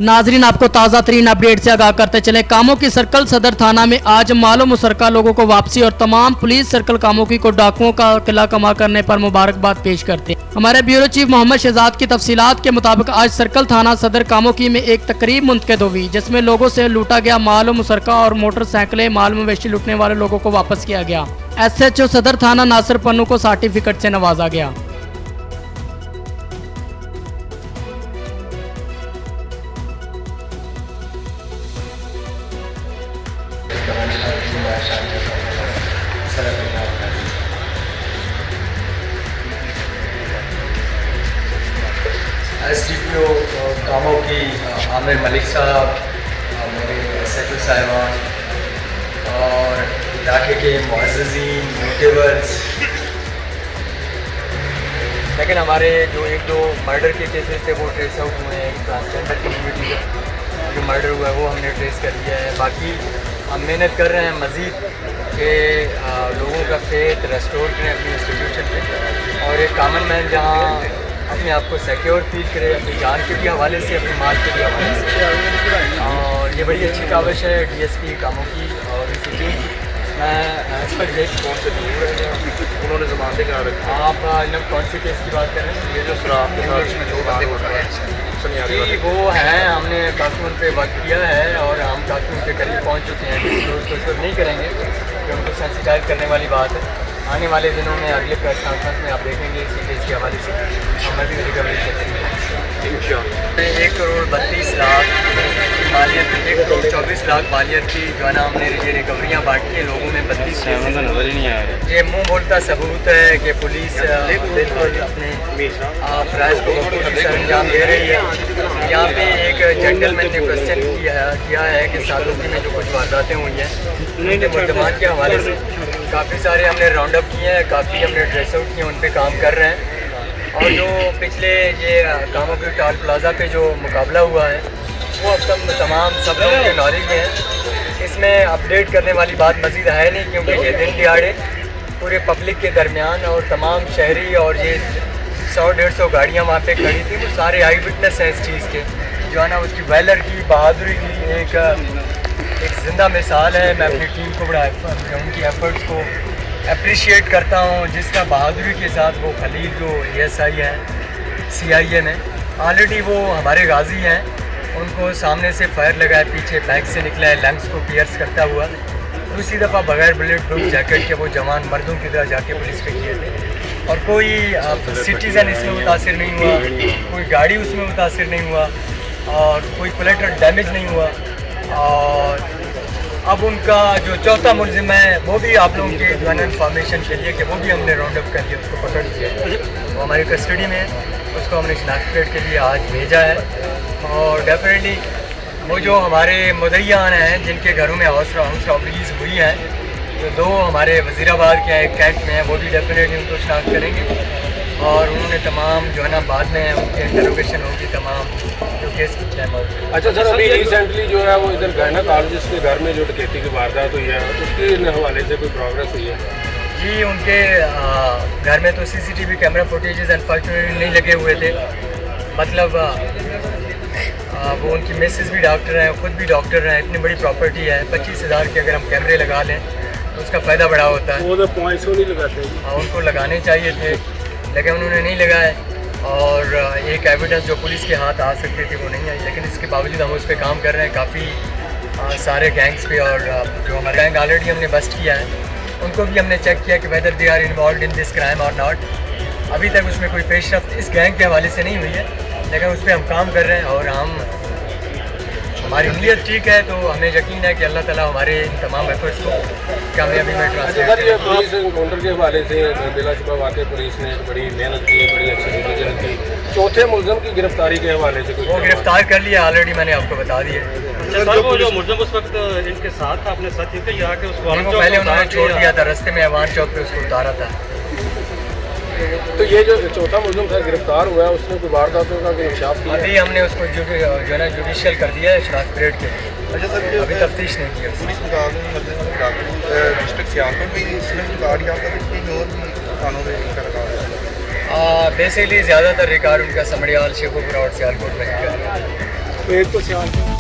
नाजरीन, आपको ताज़ा तरीन अपडेट से आगाह करते चले। कामों की सर्कल सदर थाना में आज मालो मुसरका लोगों को वापसी और तमाम पुलिस सर्कल कामों की को डाकुओं का किला कमा करने पर मुबारकबाद पेश करते हैं। हमारे ब्यूरो चीफ मोहम्मद शहजाद की तफसीलात के मुताबिक आज सर्कल थाना सदर कामों की में एक तकरीब मुनक़िद हुई, जिसमें लोगों से लूटा गया मालो मुसरका और मोटरसाइकिलें माल मवेशी लूटने वाले लोगों को वापस किया गया। SHO सदर थाना नासिर पन्नू को सर्टिफिकेट से नवाजा गया। SDPO कामों की आमिर मलिक साहब, मेरे SHO साहिबान और इलाके के मुअज़्ज़िज़ीन नोटेबल्स, लेकिन हमारे जो एक दो मर्डर के केसेस थे वो ट्रेस आउट हुए हैं। ट्रांसजेंडर कम्युनिटी का जो मर्डर हुआ है वो हमने ट्रेस कर लिया है। बाकी हम मेहनत कर रहे हैं मज़ीद कि लोगों का फेथ रेस्टोर करें अपनी इंस्टीट्यूशन पे, और एक कॉमन मैन जहाँ अपने आप को सिक्योर फील करे, अपनी जान के भी हवाले से, अपने माल के भी हवाले से। और ये बड़ी अच्छी काविश है DSP कामों की और इसी टीम की। मैं इस पर कौन से दूर है उन्होंने ज़मानतें करा रखी। आप कौन सी केस की बात कर रहे हैं? ये जो शराब के साथ में 2 बंदे उठ रहे हैं जी, वो हैं, हमने काफ़ी उन पर वक्त किया है और हम काफ़ी उनके करीब पहुँच चुके हैं। डिस्क्लोज तो इस वक्त नहीं करेंगे क्योंकि उनको सेंसिटाइज करने वाली बात है। आने वाले दिनों में अगले प्रेस कॉन्फ्रेंस में आप देखेंगे इसी केस के हवाले से हम मज़ीद रिकवरी करेंगे। 1 करोड़ 32 लाख मालियत, 1 करोड़ 24 लाख मालियत की जो है ना हमने ये रिकवरियाँ बांटी हैं लोगों में। 32 नज़र ही नहीं आ रहा। ये मुँह बोलता सबूत है कि पुलिस बिल्कुल अपने फ़राइज़ को बखूबी अंजाम दे रही है। यहाँ पे एक जेंटलमैन ने क्वेश्चन किया है कि सालोकी में जो कुछ वारदातें हुई हैं उनके मुल्ज़मान के हवाले से काफ़ी सारे हमने राउंड अप किए हैं, काफ़ी हमने ड्रेस आउट किए, उन पर काम कर रहे हैं। और जो पिछले ये कामों के टॉल प्लाजा पे जो मुकाबला हुआ है वो अब तमाम सब लोगों के नॉलेज में है। इसमें अपडेट करने वाली बात मज़ीद है नहीं, क्योंकि ये दिन दिहाड़े पूरे पब्लिक के दरमियान और तमाम शहरी और ये 100-150 गाड़ियाँ वहाँ पे खड़ी थी, वो सारे आई विटनेस हैं इस चीज़ के, जो है ना उसकी वैलर की, बहादुरी की एक ज़िंदा मिसाल है। मैं अपनी टीम को बड़ा उनकी एफ़र्ट्स को अप्रिशिएट करता हूँ, जिस तरह बहादुरी के साथ वो खलील जो ASI हैं CIA में, ऑलरेडी वो हमारे गाजी हैं, उनको सामने से फायर लगा है, पीछे बैक से निकला है, लंग्स को पियर्स करता हुआ। दूसरी दफ़ा बगैर बुलेट प्रूफ जैकेट के वो जवान मर्दों की तरह जाके पुलिस पे किए थे, और कोई सिटीज़न इसमें मुतासिर नहीं हुआ, कोई गाड़ी उसमें मुतासिर नहीं हुआ और कोई कोलेटरल डैमेज नहीं हुआ। और अब उनका जो चौथा मुलजिम है वो भी आप लोगों के जो है ना इन्फॉर्मेशन के लिए कि वो भी हमने राउंड अप कर लिया, उसको पकड़ लिया है, वो हमारी कस्टडी में है, उसको हमने शनाख्त के लिए आज भेजा है। और डेफिनेटली वो जो हमारे मुद्दईयान हैं जिनके घरों में हाउस रॉबरीज हुई हैं, जो 2 हमारे वज़ीराबाद के हैं, एक कैंट में है, वो भी डेफिनेटली उनको शनाख्त करेंगे। और उन्होंने तमाम जो है ना बाद में उनकी इंटरोगेशन होगी तमाम जो केस टाइम आउट। अच्छा सर, अभी रिसेंटली जो है वो इधर गहना कॉलेज के घर में जो डकैती की वारदात हुई है उसके हवाले से कोई प्रोग्रेस हुई है? जी, उनके घर में तो CCTV कैमरा फुटेजेस अनफॉर्चुनेटली नहीं लगे हुए थे। मतलब वो उनकी मिसेस भी डॉक्टर हैं, खुद भी डॉक्टर हैं, इतनी बड़ी प्रॉपर्टी है, 25,000 के अगर हम कैमरे लगा लें तो उसका फ़ायदा बड़ा होता है। वो तो पॉइंट्स नहीं लगाते। उनको लगाने चाहिए थे लेकिन उन्होंने नहीं लगाए, और एक एविडेंस जो पुलिस के हाथ आ सकती थी वो नहीं आई। लेकिन इसके बावजूद हम उस पर काम कर रहे हैं काफ़ी सारे गैंग्स पे, और जो हमारा गैंग ऑलरेडी हमने बस्ट किया है उनको भी हमने चेक किया कि whether they are involve in this crime और नॉट। अभी तक उसमें कोई पेशरफ्त इस गैंग के हवाले से नहीं हुई है, लेकिन उस पर हम काम कर रहे हैं और हमारी नीयत ठीक है, तो हमें यकीन है कि अल्लाह ताला हमारे इन तमाम एफर्ट्स को कामयाबी में ट्रांसलेट करेगा। पुलिस एनकाउंटर के हवाले से बिलाशुबा वाकई पुलिस ने बड़ी मेहनत की, बड़ी अच्छी डिसीजन की। चौथे मुलजम की गिरफ्तारी के हवाले से वो गिरफ्तार कर लिया ऑलरेडी, मैंने आपको बता दिया। वो जो मुलजम उस वक्त इनके साथ अपने साथ थे या कि उसको पहले उन्होंने छोड़ दिया था, रास्ते में अवान चौक पे उसको उतारा था। तो ये जो चौथा मुलजिम था गिरफ्तार हुआ है, उसने कोई वारदातों का इंकशाफ किया? अभी हमने उसको जो है ना जुडिशियल कर दिया है शनाख्त पीरियड के। अच्छा सर, अभी तफ्तीश नहीं की पुलिस डिस्ट्रिक्ट सियालकोट में इसमें रिकॉर्ड या और भी थानों में इनका रिकॉर्ड बेसिकली ज़्यादातर रिकॉर्ड उनका समड़ियाल, शेखोपुरा और सियालकोट में है। पेट तो चार